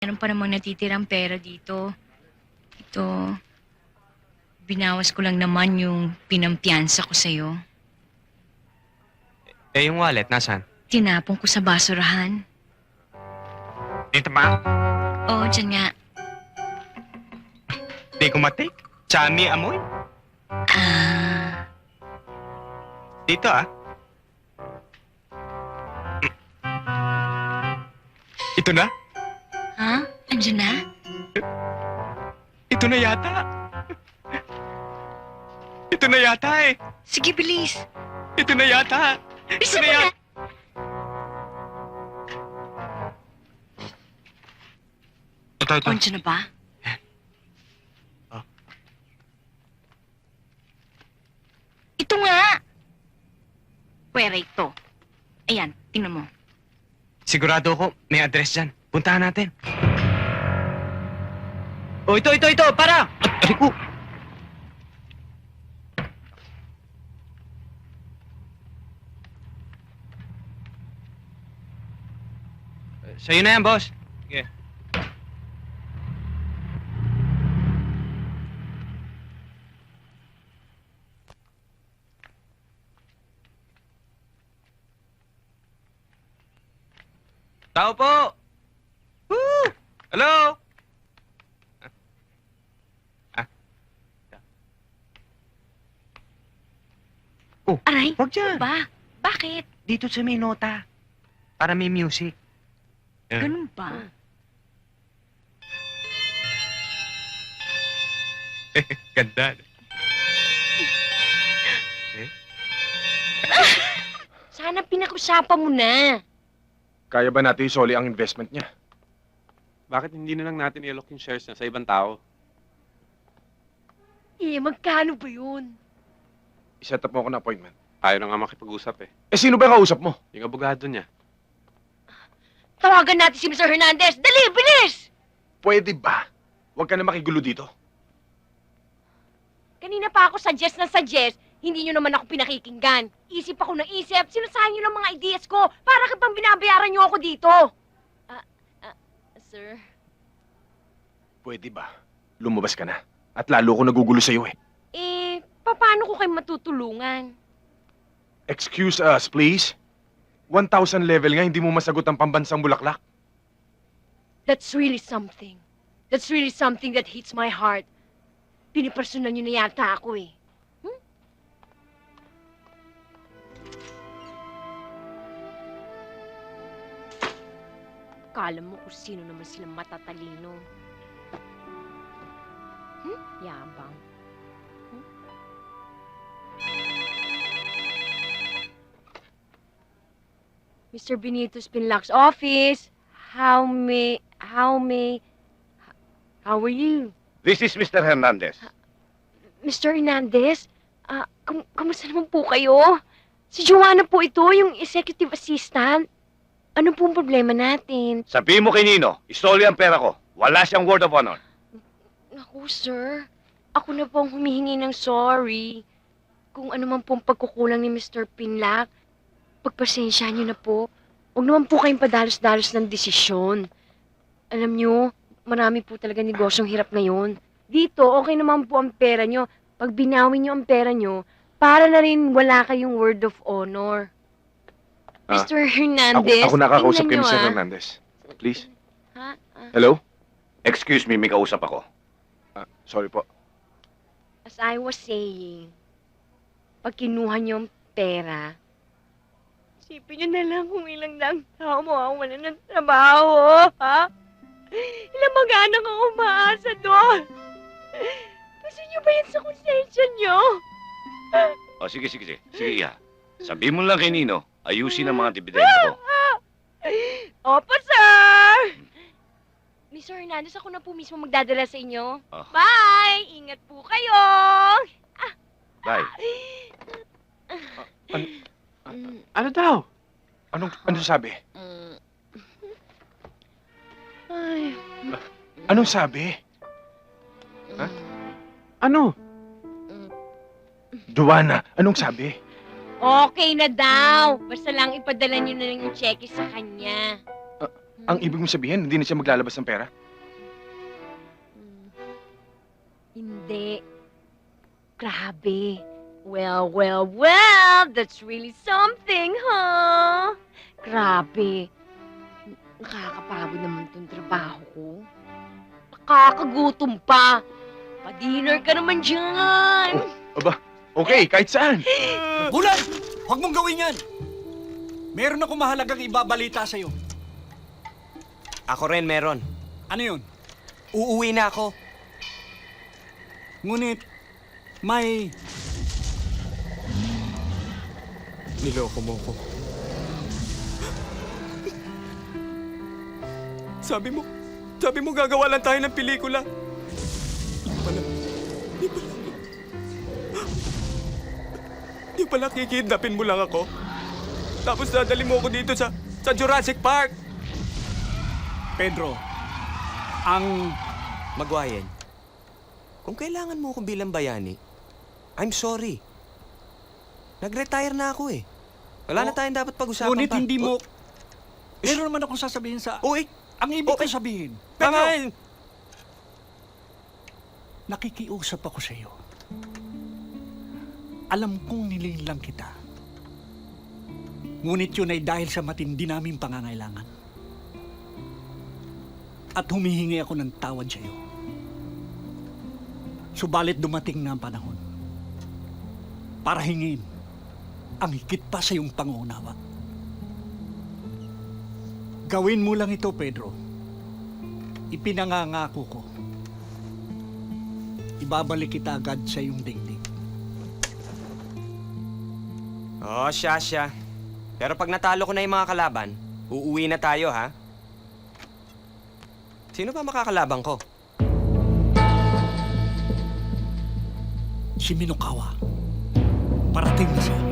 Meron pa namang natitirang pera dito. Ito, binawas ko lang naman yung pinampiyansa ko sa'yo. Eh, yung wallet, nasaan? Tinapon ko sa basurahan. Dito ba? Oo, dyan nga. Di ko matik. Chami amoy. Ah, Dito ah. Ito na? ha? Andyan na? Ito na yata. Ito na yata eh. Sige, bilis. Ito na yata. Ito Bilisan na mo na. yata. Ito, ito. Andyan na ba? Oh. Ito nga! Pwera ito. Ayan, tingnan mo. Sigurado ako may address dyan. Puntahan natin. Oh, ito! Para! Ay ko! Sa'yo na yan, boss. Sige. Tao po! Woo! Hello? Ah. Oh, Aray, wag dyan. ba? Bakit? Dito sa may nota. Para may music. Ganun ba? Ganda. Sana pinag-usapan mo na. Kaya ba natin isoli ang investment niya? Bakit hindi na lang natin i-lock yung shares niya sa ibang tao? Magkano ba yun? I-set up mo ako ng appointment. Ayaw na nga makipag-usap eh. Eh, sino ba yung kausap mo? Yung abogado niya. Tawagan natin si Mr. Hernandez. Dali, bilis! Pwede ba? Huwag ka na makigulo dito. Kanina pa ako suggest na suggest, hindi nyo naman ako pinakikinggan. Isip ako ng isip, sinasahin nyo lang mga ideas ko. Para kapang binabayaran nyo ako dito. Sir? Pwede ba? Lumabas ka na. At lalo ko nagugulo sa'yo eh. Paano ko kayo matutulungan? Excuse us, please. 1,000 level nga, hindi mo masagot ang pambansang bulaklak. That's really something. That's really something that hits my heart. Pinipersonan nyo na yata ako eh. Kala mo kung sino naman silang matatalino. Yabang. Mr. Benito Spinlac's office. How are you? This is Mr. Hernandez. Mr. Hernandez? Kamusta naman po kayo? Si Joanna po ito, yung executive assistant. Ano pong problema natin? Sabihin mo kay Nino, isoli ang pera ko. Wala siyang word of honor. Naku, sir. Ako na po ang humihingi ng sorry. Kung ano man pong pagkukulang ni Mr. Pinlac, pagpasensya niyo na po. Huwag naman po kayong padalos-dalos ng desisyon. Alam niyo, marami po talaga negosyong hirap ngayon. Dito, okay naman po ang pera niyo. Pag binawi niyo ang pera niyo, para na rin wala kayong word of honor. Ah, Mr. Hernandez, Ako nakakausap kay tingnan Mr. niyo, Hernandez. Please. Ha? Hello? Excuse me, may kausap ako. Sorry po. As I was saying, pag kinuha niyo ang pera, isipin niyo na lang kung ilang lang tao mawawalan ng trabaho, ha? Ilang mag-anak ang umaasa doon. Gusto niyo ba yan sa konsensya niyo? O, sige. Sige, Iha. Sabihin mo lang kay Nino, ayusin ang mga dividendo ko. Opo, sir! Mr. Hernandez, ako na po mismo magdadala sa inyo. Oh. Bye! Ingat po kayo! Bye. Ano daw? Anong sabi? Ay. Anong sabi? Ha? Ano? Joanna, anong sabi? Okay na daw. Basta lang ipadala niyo na lang yung cheque sa kanya. Ang ibig mong sabihin, hindi na siya maglalabas ng pera? Hindi. Grabe. Well, that's really something, huh? Grabe. Nakakapagod naman tong trabaho ko. Nakakagutom pa. Pa-dinner ka naman dyan. Okay, kahit saan. Bulan! Huwag mong gawin yan! Meron akong mahalagang ibabalita sa'yo. Ako rin meron. Ano yun? Uuwi na ako. Ngunit, may... Niloko mo ko. Sabi mo gagawa lang tayo ng pelikula. Di pala kikidnapin mo lang ako. Tapos dadali mo ako dito sa Jurassic Park. Pedro, ang... Maguayan, kung kailangan mo ako bilang bayani, I'm sorry. Nag-retire na ako eh. Wala na tayong dapat pag-usapan Ngunit pa. hindi mo... Meron naman akong sasabihin sa... Uy! Ang ibig ko sabihin, Pedro! nakikiusap ako sa iyo. Alam kong nililang kita. Ngunit yun ay dahil sa matindi naming pangangailangan. At humihingi ako ng tawad sa iyo. Subalit dumating na ang panahon para hingin ang higit pa sa iyong pangunawa. Gawin mo lang ito, Pedro. Ipinangangako ko. Ibabalik kita agad sa iyong dingding. Oh, siya. Pero pag natalo ko na yung mga kalaban, uuwi na tayo, ha? Sino ba makakalaban ko? Si Minokawa. Parating na siya.